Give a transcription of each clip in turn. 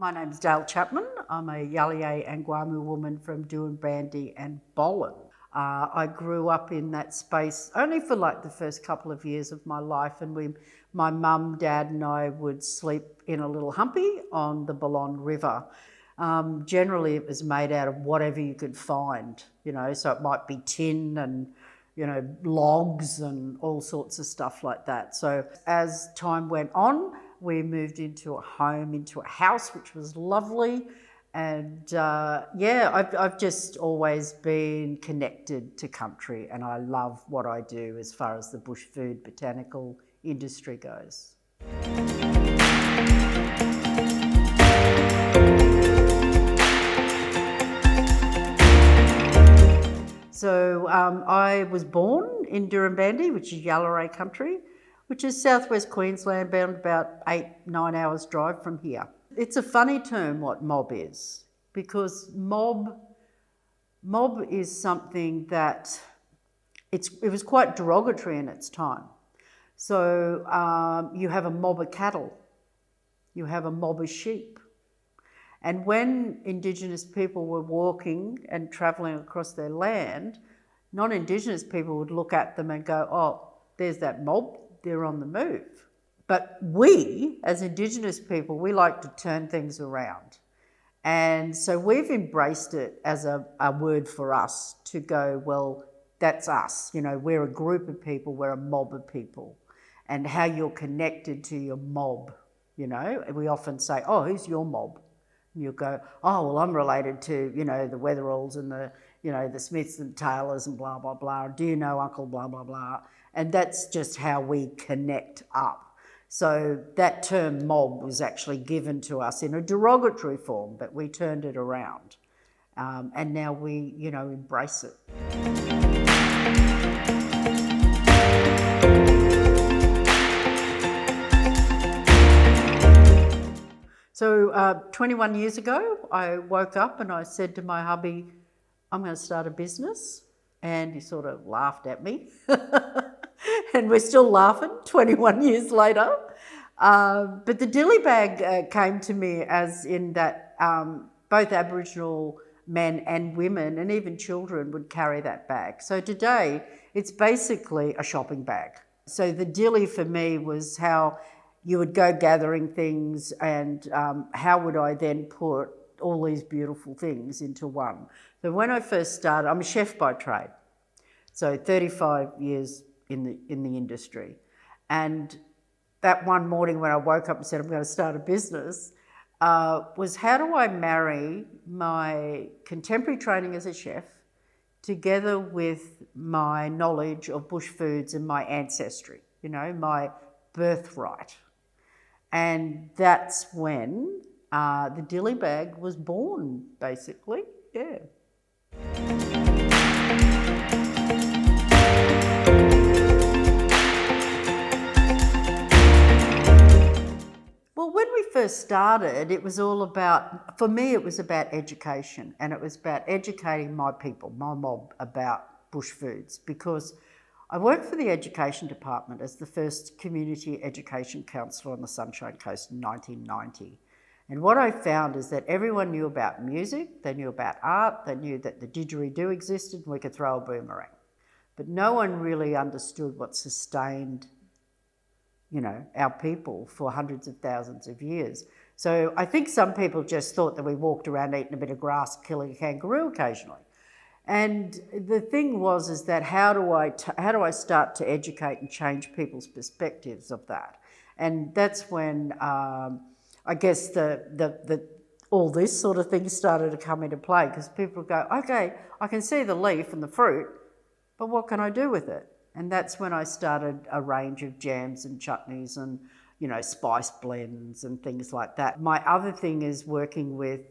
My name's Dale Chapman. I'm a Yalliay and Guamu woman from Doonbrandy and Bolen. I grew up in that space only for like the first couple of years of my life, and my mum, dad and I would sleep in a little humpy on the Bolen River. Generally it was made out of whatever you could find, so it might be tin and logs and all sorts of stuff like that. So as time went on, we moved into a house, which was lovely. And I've just always been connected to country, and I love what I do as far as the bush food botanical industry goes. So I was born in Doonbrandy, which is Yalliay country, which is southwest Queensland, about 8-9 hours drive from here. It's a funny term what mob is, because mob is something that it was quite derogatory in its time. So you have a mob of cattle, you have a mob of sheep. And when Indigenous people were walking and travelling across their land, non-Indigenous people would look at them and go, oh, there's that mob, they're on the move. But we, as Indigenous people, we like to turn things around. And so we've embraced it as a word for us to go, well, that's us. We're a group of people, we're a mob of people. And how you're connected to your mob, We often say, oh, who's your mob? And you'll go, oh, well, I'm related to, the Weatheralls and the Smiths and Taylors and blah, blah, blah. Do you know Uncle blah, blah, blah? And that's just how we connect up. So that term mob was actually given to us in a derogatory form, but we turned it around. And now we, embrace it. So 21 years ago, I woke up and I said to my hubby, I'm going to start a business. And he sort of laughed at me. And we're still laughing 21 years later. But the Dilly Bag came to me as in that both Aboriginal men and women and even children would carry that bag. So today, it's basically a shopping bag. So the dilly for me was how you would go gathering things, and how would I then put all these beautiful things into one. So when I first started, I'm a chef by trade, so 35 years in the industry. And that one morning when I woke up and said I'm going to start a business was how do I marry my contemporary training as a chef together with my knowledge of bush foods and my ancestry, my birthright. And that's when the Dilly Bag was born, basically, yeah. Well, when we first started, it was all about, for me, it was about education, and it was about educating my people, my mob, about bush foods, because I worked for the Education Department as the first community education counsellor on the Sunshine Coast in 1990. And what I found is that everyone knew about music, they knew about art, they knew that the didgeridoo existed and we could throw a boomerang. But no one really understood what sustained, our people for hundreds of thousands of years. So I think some people just thought that we walked around eating a bit of grass, killing a kangaroo occasionally. And the thing is that how do I start to educate and change people's perspectives of that? And that's when I guess the all this sort of thing started to come into play, because people go, okay, I can see the leaf and the fruit, but what can I do with it? And that's when I started a range of jams and chutneys and spice blends and things like that. My other thing is working with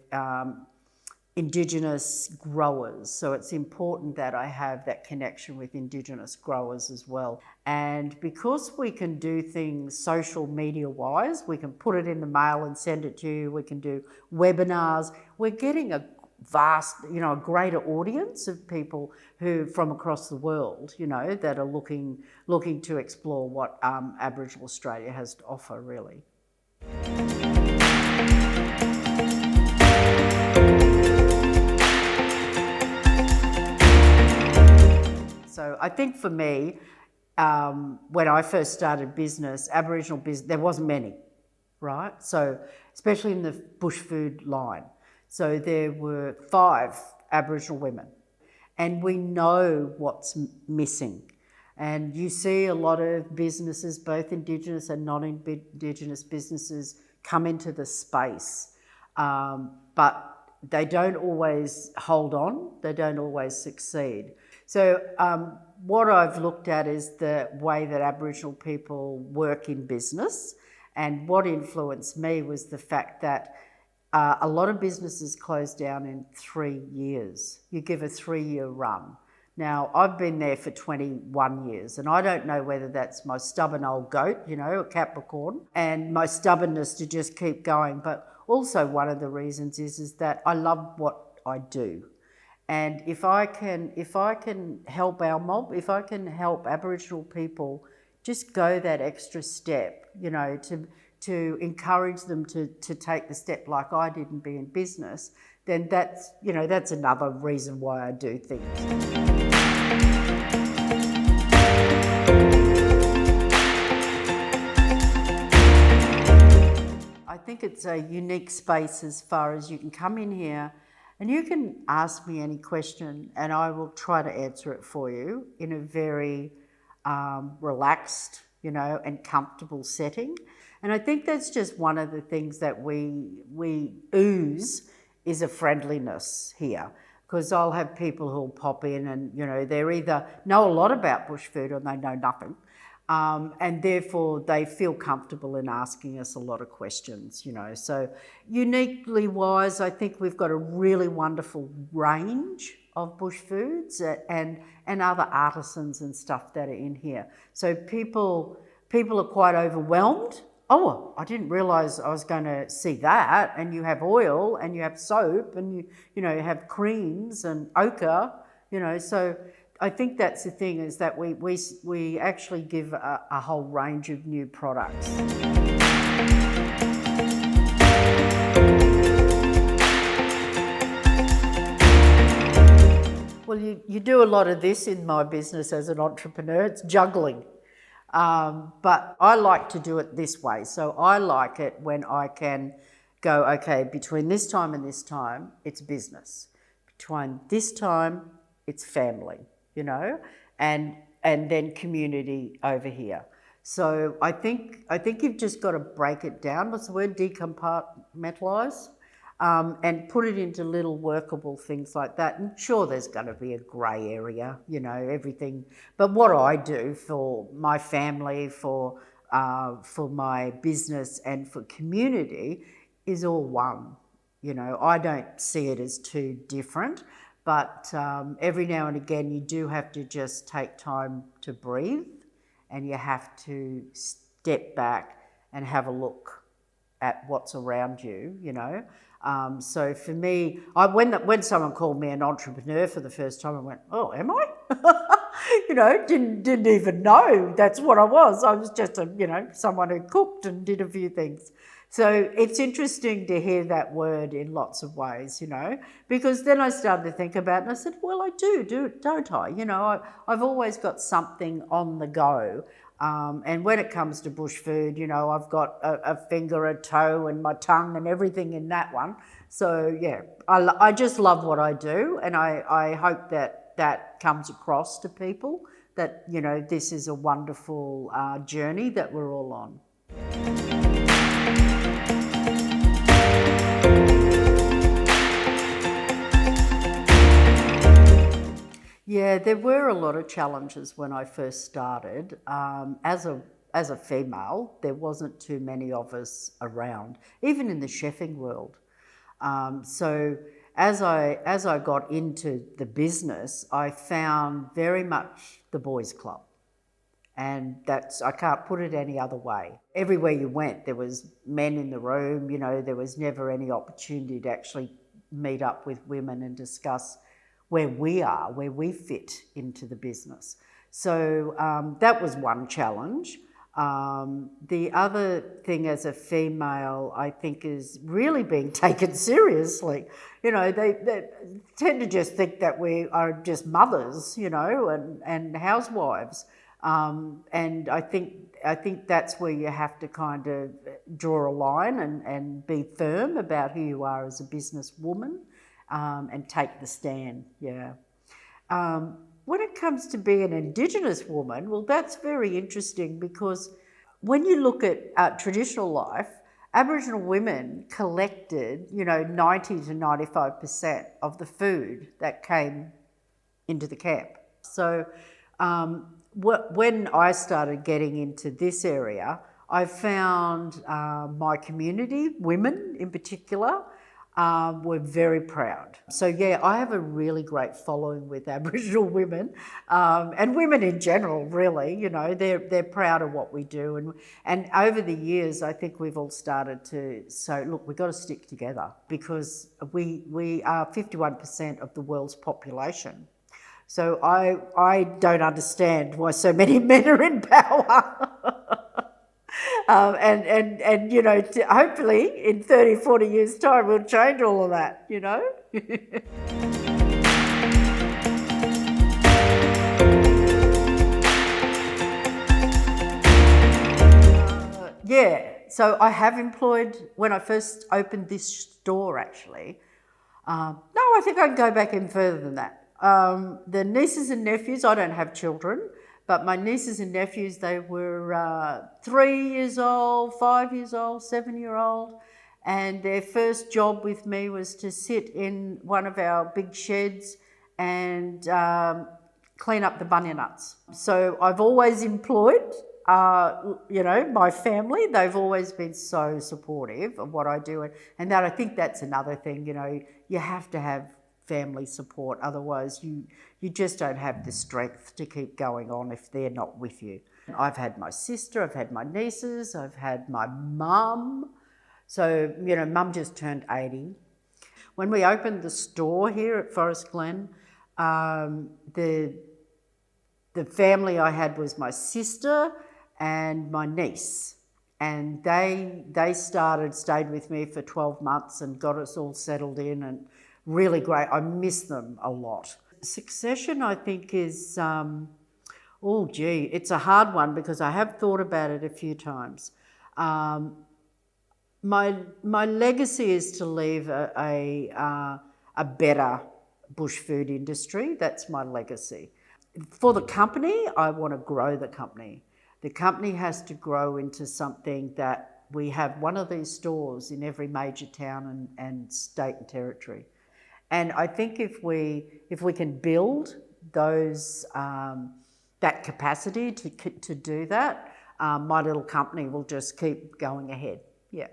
Indigenous growers. So it's important that I have that connection with Indigenous growers as well. And because we can do things social media wise, we can put it in the mail and send it to you, we can do webinars, we're getting a vast, a greater audience of people who from across the world, that are looking to explore what Aboriginal Australia has to offer, really. So I think for me, when I first started business, Aboriginal business, there wasn't many, right? So especially in the bush food line. So there were 5 Aboriginal women, and we know what's missing. And you see a lot of businesses, both Indigenous and non-Indigenous businesses, come into the space, but they don't always hold on, they don't always succeed. So what I've looked at is the way that Aboriginal people work in business, and what influenced me was the fact that a lot of businesses close down in 3 years. You give a 3-year run. Now, I've been there for 21 years, and I don't know whether that's my stubborn old goat, a Capricorn, and my stubbornness to just keep going, but also one of the reasons is that I love what I do. And if I can help our mob, if I can help Aboriginal people just go that extra step, to encourage them to take the step like I did and be in business, then that's another reason why I do things. I think it's a unique space as far as you can come in here and you can ask me any question and I will try to answer it for you in a very relaxed, and comfortable setting. And I think that's just one of the things that we ooze is a friendliness here. Because I'll have people who'll pop in and, they're either know a lot about bush food or they know nothing. And therefore they feel comfortable in asking us a lot of questions, So uniquely wise, I think we've got a really wonderful range of bush foods and other artisans and stuff that are in here. So people are quite overwhelmed. Oh, I didn't realise I was going to see that. And you have oil and you have soap and you have creams and ochre, so I think that's the thing, is that we actually give a whole range of new products. Well, you do a lot of this in my business as an entrepreneur. It's juggling. But I like to do it this way. So I like it when I can go, okay, between this time and this time, it's business. Between this time, it's family, and then community over here. So I think you've just got to break it down. What's the word? Decompartmentalise. And put it into little workable things like that. And sure, there's going to be a grey area, everything. But what I do for my family, for my business and for community is all one. I don't see it as too different. But every now and again, you do have to just take time to breathe, and you have to step back and have a look at what's around you, So for me, when someone called me an entrepreneur for the first time, I went, "Oh, am I?" Didn't even know that's what I was. I was just someone who cooked and did a few things. So it's interesting to hear that word in lots of ways, because then I started to think about it and I said, well, I do it, don't I? I've always got something on the go. And when it comes to bush food, I've got a finger, a toe and my tongue and everything in that one. So yeah, I just love what I do, and I hope that comes across to people, that, this is a wonderful journey that we're all on. Yeah, there were a lot of challenges when I first started. As a female, there wasn't too many of us around, even in the chefing world. So as I got into the business, I found very much the boys' club. And I can't put it any other way. Everywhere you went, there was men in the room, there was never any opportunity to actually meet up with women and discuss where we fit into the business. So that was one challenge. The other thing as a female, I think, is really being taken seriously. You know, they tend to just think that we are just mothers, you know, and housewives. And I think that's where you have to kind of draw a line and be firm about who you are as a businesswoman, and take the stand, yeah. When it comes to being an Indigenous woman, well, that's very interesting, because when you look at traditional life, Aboriginal women collected, you know, 90 to 95% of the food that came into the camp. So when I started getting into this area, I found my community, women in particular, were very proud. So yeah, I have a really great following with Aboriginal women, and women in general, really. You know, they're proud of what we do, and over the years, I think we've all started to say, look, we've got to stick together, because we are 51% of the world's population. So I don't understand why so many men are in power. And you know, hopefully in 30, 40 years' time, we'll change all of that, you know. Yeah, so I have employed, when I first opened this store actually, no, I think I can go back in further than that. The nieces and nephews, I don't have children, but my nieces and nephews, they were 3 years old, 5 years old, 7-year-old, and their first job with me was to sit in one of our big sheds and clean up the bunya nuts. So I've always employed, you know, my family. They've always been so supportive of what I do, and that, I think that's another thing, you know, you have to have family support, otherwise you just don't have the strength to keep going on if they're not with you. I've had my sister, I've had my nieces, I've had my mum. So, you know, mum just turned 80. When we opened the store here at Forest Glen, the family I had was my sister and my niece, and they stayed with me for 12 months and got us all settled in, and really great. I miss them a lot. Succession, I think, is, it's a hard one, because I have thought about it a few times. My legacy is to leave a better bush food industry. That's my legacy. For the company, I want to grow the company. The company has to grow into something that we have one of these stores in every major town and state and territory. And I think if we can build those that capacity to do that, my little company will just keep going ahead. Yeah.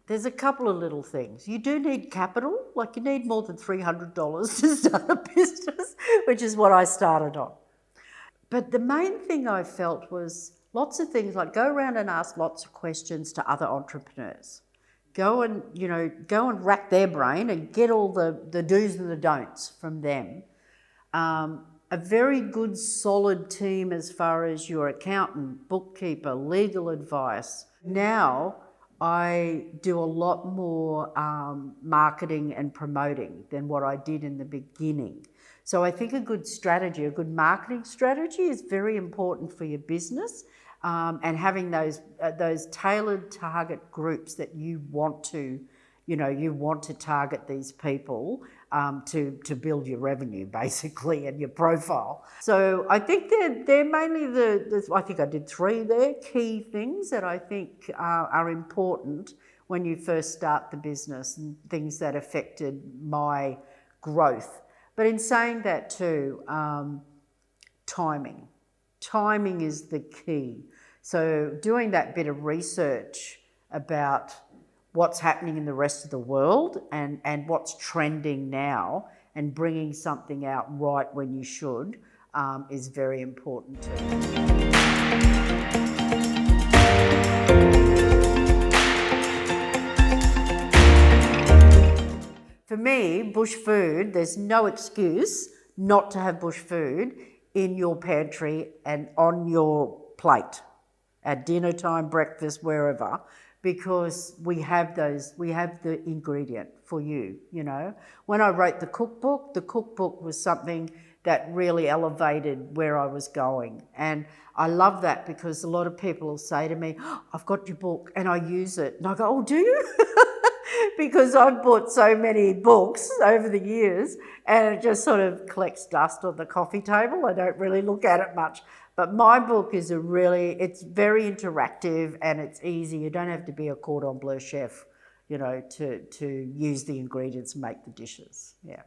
There's a couple of little things. You do need capital, like you need more than $300 to start a business, which is what I started on. But the main thing I felt was lots of things, like go around and ask lots of questions to other entrepreneurs. Go and rack their brain and get all the do's and the don'ts from them. A very good solid team as far as your accountant, bookkeeper, legal advice. Now I do a lot more marketing and promoting than what I did in the beginning. So I think a good strategy, a good marketing strategy is very important for your business, and having those tailored target groups that you want to target these people to build your revenue basically and your profile. So I think they're mainly I think I did 3 there, key things that I think are important when you first start the business, and things that affected my growth. But in saying that too, timing. Timing is the key. So doing that bit of research about what's happening in the rest of the world and what's trending now, and bringing something out right when you should, is very important too. For me, bush food, there's no excuse not to have bush food in your pantry and on your plate at dinner time, breakfast, wherever, because we have the ingredient for you, you know. When I wrote the cookbook was something that really elevated where I was going. And I love that because a lot of people will say to me, oh, I've got your book and I use it. And I go, oh, do you? Because I've bought so many books over the years and it just sort of collects dust on the coffee table. I don't really look at it much. But my book is it's very interactive and it's easy. You don't have to be a cordon bleu chef, you know, to use the ingredients and make the dishes. Yeah.